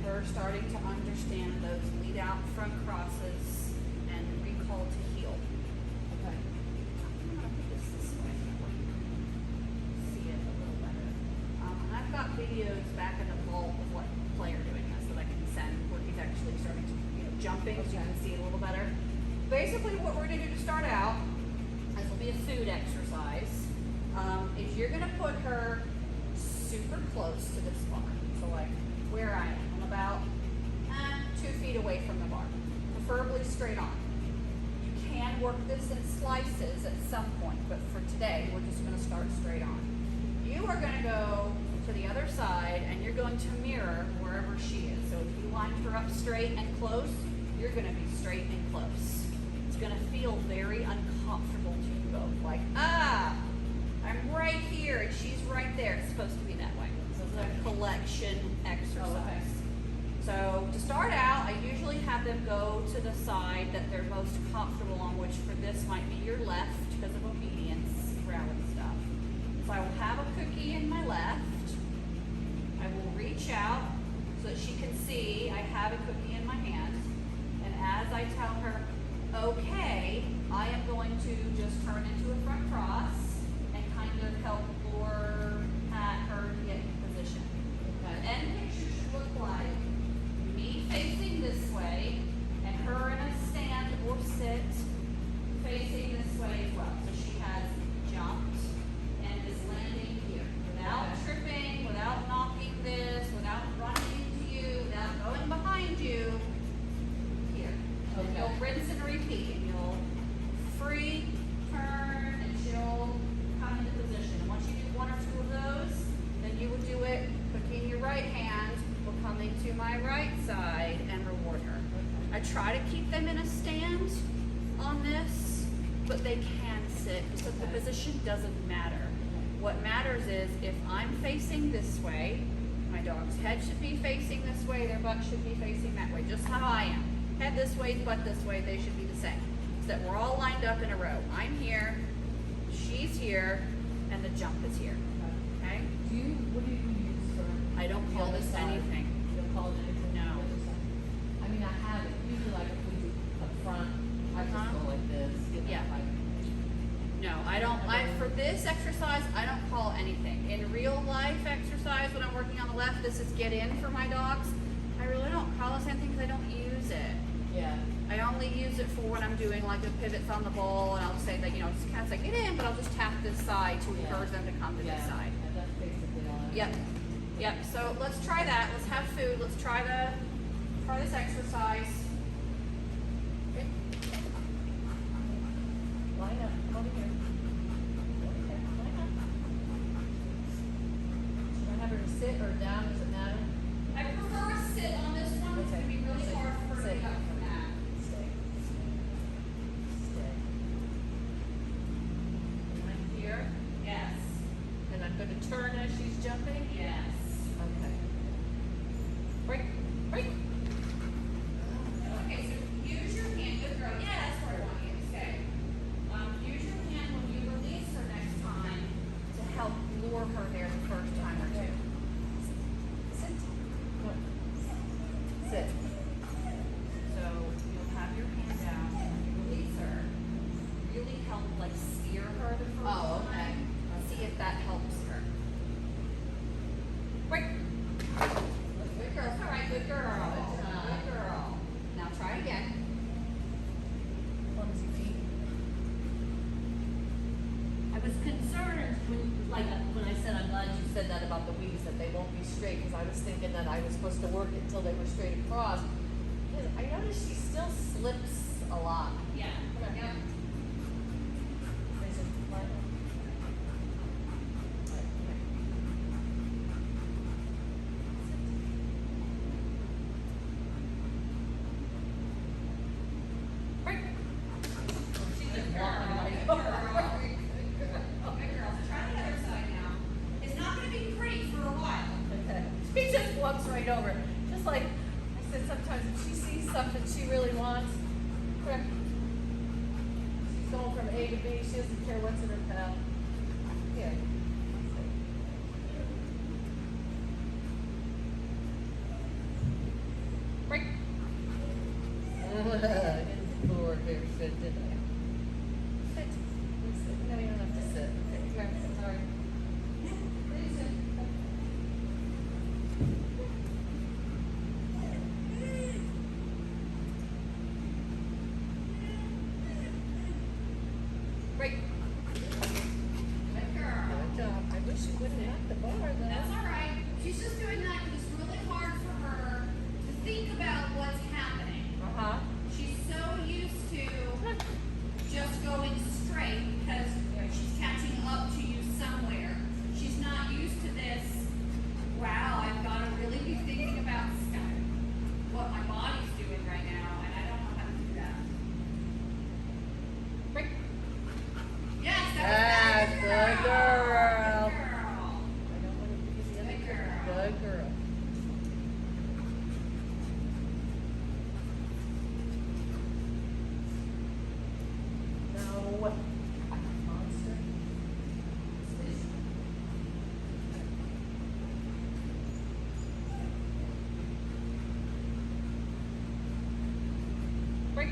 her starting to understand those lead out front crosses and recall to heel. Okay. I'm gonna put this way so we can see it a little better. And I've got videos back in the vault of what player doing this that I can send where he's actually starting to, jumping so you can see it a little better. Basically what we're gonna do to start out, this will be a food exercise, is you're gonna put her super close to this bar. So like where I am, I'm about 2 feet away from the bar, preferably straight on. You can work this in slices at some point, but for today, we're just gonna start straight on. You are gonna go to the other side and you're going to mirror wherever she is. So if you lined her up straight and close, you're gonna be straight and close. It's gonna feel very uncomfortable to you both. Like, I'm right here and she's right there. It's supposed to be that way. So it's a collection exercise. Oh, okay. So to start out, I usually have them go to the side that they're most comfortable on, which for this might be your left because of obedience, rally stuff. So I will have a cookie in my left. I will reach out so that she can see I have a cookie in my hand. And as I tell her, okay, I am going to just turn into a front cross and kind of help lure at her to get in position. Okay. The end picture should look like me facing this way and her in a stand or sit facing this way as well. So she has jumped and is landing here without tripping, without knocking this, without running into you, without going behind you. Here. And then you'll rinse and repeat. And you'll free, turn, and she'll come into position. And once you do 1 or 2 of those, then you will do it, cooking your right hand, will come into my right side and reward her. I try to keep them in a stand on this, but they can sit, so the position doesn't matter. What matters is if I'm facing this way, my dog's head should be facing this way, their butt should be facing that way, just how I am. Head this way, butt this way, they should be the same. So that we're all lined up in a row. I'm here, she's here, and the jump is here. Okay? What do you use for? I don't call this anything. You don't call it anything? No. I mean, I have it. Usually, like if we do up front, I just go like this. Yeah. Like, No, I don't. For this exercise, I don't call anything. In real life exercise, when I'm working on the left, this is get in for my dogs. I really don't call this anything because I don't use it. yeah. I only use it for when I'm doing like the pivots on the ball, and I'll say that, just kind of say get in, but I'll just tap this side to encourage them to come to this side. Yeah, that's basically all. Yep. Yep. So let's try that. Let's have food. Let's try this exercise. Okay. Line up. Come over here. Over here. Line up. Should I have her to sit or down? Does it matter? I prefer a sit on this one. It's going to be really hard for her to get up from that. Stay. Stay. Am I here? Yes. And I'm going to turn as she's jumping? Yes. Okay. Break. Break. Okay, so use your hand. Good girl. Yeah, that's where I want you to stay. Use your hand when you release her next time to help lure her there the first time or two. Sit. Come on. Sit. So you'll have your hand down and when you release her, really help like steer her the first time. See if that helps her. Break. Good girl. All right, good girl. Good girl. Now try again. Clumsy feet. I was concerned when I said I'm glad you said that about the weaves, that they won't be straight, because I was thinking that I was supposed to work it until they were straight across. Because I noticed she still slips a lot. Yeah. Yep. Raise it. Line up. All right, come here. Break. She's just Good walking girl. like, Good girl. Good girl. Try the other side now. It's not going to be pretty for a while. Okay. She just walks right over. Just like I said, sometimes if she sees something she really wants, quick. She's going from A to B. She doesn't care what's in her path. Here. bear sit, did I? Sit. Sit. No, you don't have to sit. Okay, here, sorry. Please sit. Great. Good girl. Good job. I wish you wouldn't knock the bar though. That's all right. She's just doing that because it's really hard for her to think about what's happening. Uh-huh. She's so used to just going straight because she's catching up to you somewhere. She's not used to this. Wow, I've got to really be thinking about stuff, what my body's doing right now, and I don't know how to do that. Break. Yes, that was Good girl. Good girl. I don't want to be the other Good girl. girl. Good girl. No. Monster. Break.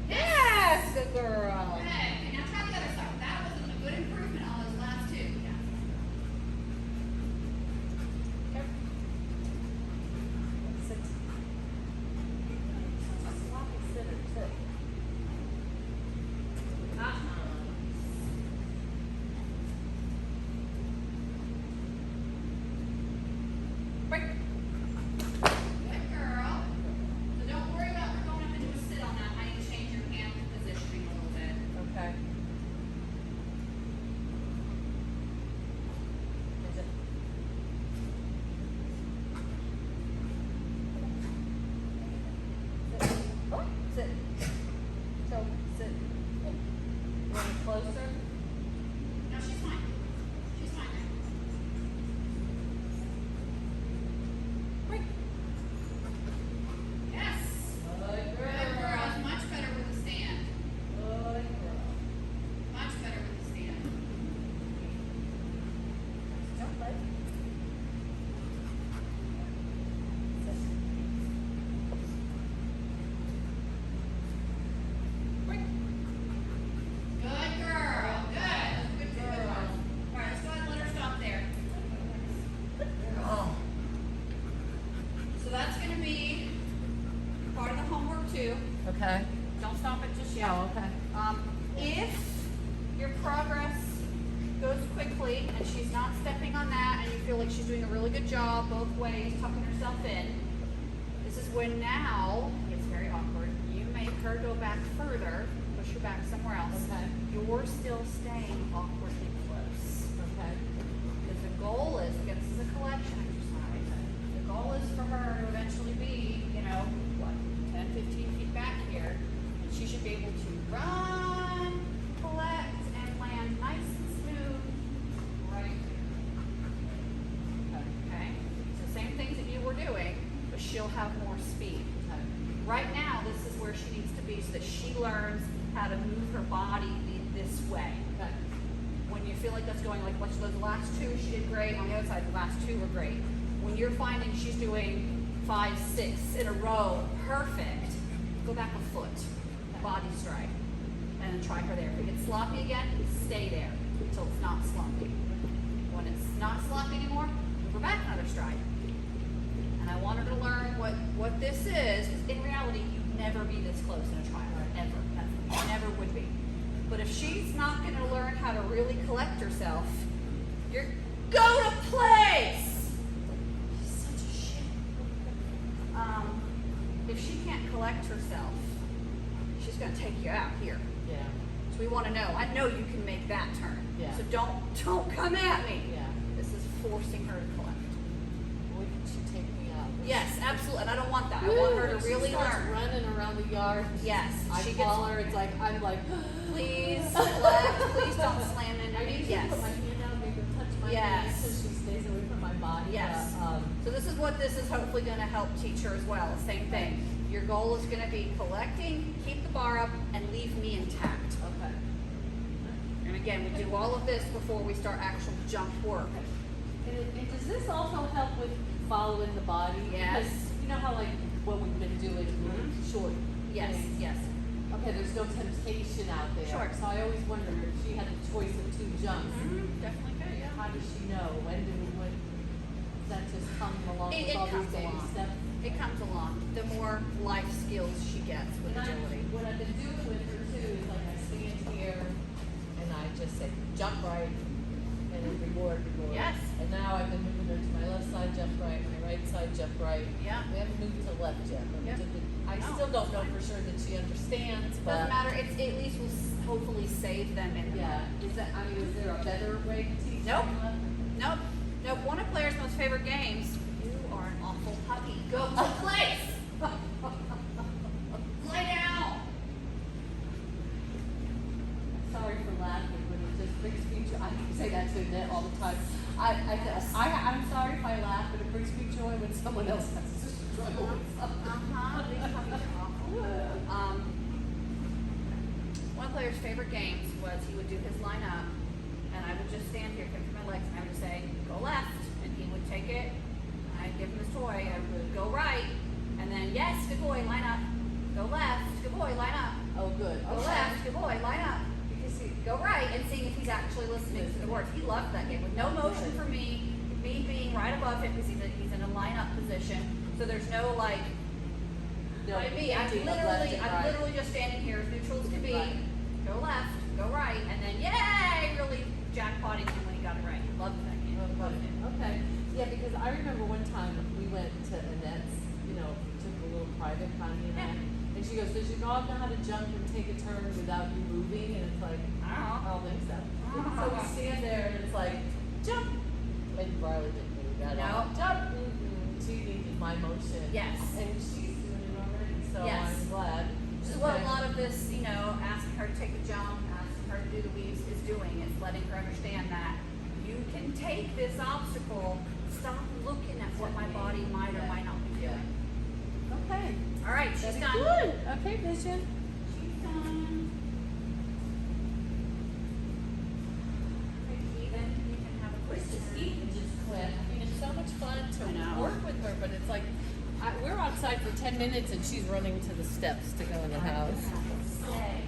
Yes, good girl. Okay, now try the other side. That was a good improvement on those last two. Yeah. Sit. Sloppy sitter, sit. Break. Good girl. So don't worry about going up into a sit on that. I need to change your hand positioning a little bit. Okay. Is it? Sit. Oh, sit. So, sit. You want it closer? No, she's fine. She's fine now. Break. Yes. Good Good girl. It's much better with a stand. Good girl. Much better with a stand. Don't play. Sit. Break. Good girl. Good. Good girl. All right, let's go ahead and let her stop there. Oh. So that's going to be part of the homework too. Okay. Don't stop it just yet. Oh, okay. If your progress goes quickly and she's not stepping on that and you feel like she's doing a really good job both ways, tucking herself in, this is when now it's very awkward. You make her go back further, push her back somewhere else. Okay. You're still staying awkwardly close. Okay. Because the goal is, again, this is a collection exercise. The goal is for her to eventually be, 10, 15 feet back here. And she should be able to run, collect, and land nice and smooth right here. Okay? So same things that you were doing, but she'll have more speed. Okay. Right now, this is where she needs to be so that she learns how to move her body this way. Okay. When you feel like that's going, like those last two, she did great. On the other side, the last two were great. When you're finding she's doing 5, 6 in a row, perfect, go back a foot, body stride, and then try her there. If it gets sloppy again, stay there until it's not sloppy. When it's not sloppy anymore, move her back another stride. And I want her to learn what this is, because in reality, you'd never be this close in a trial, ever. You never would be. But if she's not going to learn how to really collect herself, you're go to place. She's such a shit. If she can't collect herself, she's going to take you out here. Yeah. So we want to know. I know you can make that turn. Yeah. So don't come at me. Yeah. This is forcing her to collect. Wouldn't you take me out? Yes, absolutely. And I don't want that. I want her to really She starts learn. running around the yard. Yes. I she call her. It's like I'm like. please collect. Please don't slam into I me. usually Yes. put my hand out, make her touch my Yes. hand so she stays away from my body. Yes. So this is what this is hopefully going to help teach her as well. Same thing. Your goal is going to be collecting, keep the bar up, and leave me intact. Okay. And again, we do all of this before we start actual jump work. And does this also help with following the body? Yes. Because you know how like what we've been doing, Mhm. short Yes, things. yes. Okay, there's no temptation out there. Sure. So I always wonder if she had the choice of two jumps. Definitely good, yeah. How does she know? When does that just come along It with all comes these baby along. steps? It comes along. The more life skills she gets with agility. What I've been doing with her too is like I stand here and I just say, jump right, and then reward. Yes. And now I've been moving her to my left side, jump right, my right side, jump right. Yeah. We haven't moved to the left yet, but we Yep. did I No, still don't it's know fine. for sure that she understands, but. Doesn't matter, it's, at least will hopefully save them in the Yeah, is that, I mean, is there a better way to teach Nope. them? Nope, nope, one of Claire's most favorite games. You are an awful puppy. Go to place. Lay down. Sorry for laughing, but it just brings me joy. I say that to Annette all the time. I'm sorry if I laugh, but it brings me joy when someone else has to struggle with something. These puppies are awful. One of Claire's favorite games was he would do his line up, and I would just stand here, come to my legs, and I would say, go left, and he would take it, I'd give him his toy, I would go right, and then, yes, good boy, line up, go left, good boy, line up, Oh, good. go left, good boy, line up, because he, go right, and seeing if he's actually listening to the words. He loved that game, with no motion for me being right above him, because he's in a line up position, so there's no like, No, like me, I'm thinking of left and right. literally just standing here as neutral as can be. Right. Go left, go right, and then yay! Really jackpotting him when he got it right. Loved that game. Loved it. Okay, yeah, because I remember one time we went to Annette's, took a little private, Connie and I, and she goes, does your dog know how to jump and take a turn without you moving? And it's like, I don't think so. So we stand there and it's like, jump, and Riley didn't move at all. No. Jump, she needed my motion. Yes. And she's doing it already, so Yes. I'm glad. Which is what a lot of this, asking her to take the jump, asking her to do the weaves is doing. It's letting her understand that you can take this obstacle. Stop looking at what my body might or might not be doing. Okay. All right, she's Very done. good. Okay, Vision. She's done. Okay, Ethan, you can have a quick It's just turn. Ethan just quit. I mean, it's so much fun I to know. work with her, but it's like, we're outside for 10 minutes and she's running to the steps to go in the house. Stay.